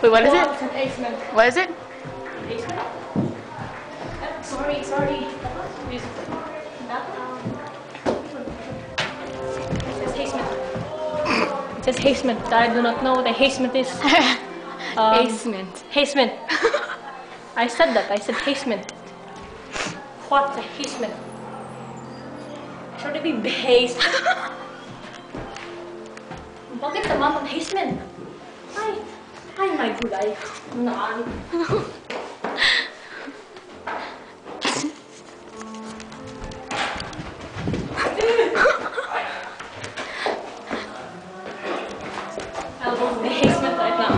Wait, what is it? 100% Aceman. What is it? Aceman? Sorry. Please. It says Hazeman. It says Hazeman. I do not know what a Hazeman is. Basement. Hazeman. I said that. I said Hazeman. What's a Hazeman? Should it be Hazeman? Bakit naman ang Hazeman? Ay, my good eye. Naan. I'll go to the Hazeman right now.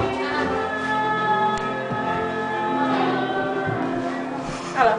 Hello.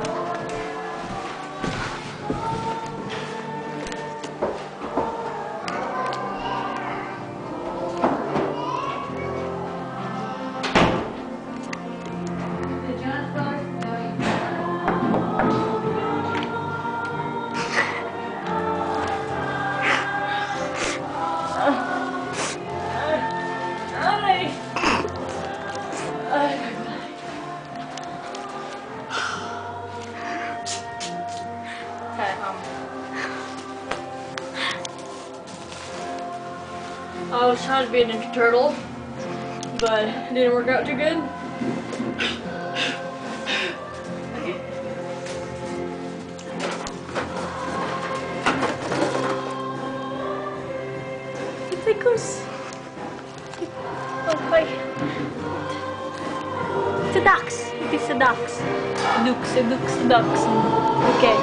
I was trying to be a Ninja Turtle, but it didn't work out too good. It's a goose. Oh, hi. It's a ducks. It is a ducks. A ducks. Okay.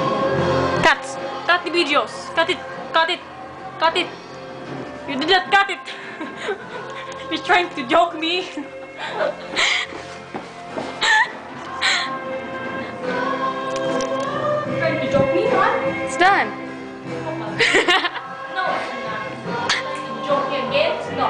Cut the videos. Cut it. You did not cut it! You're trying to joke me! Trying to joke me, what? It's done. No, it's not. Joking again? No.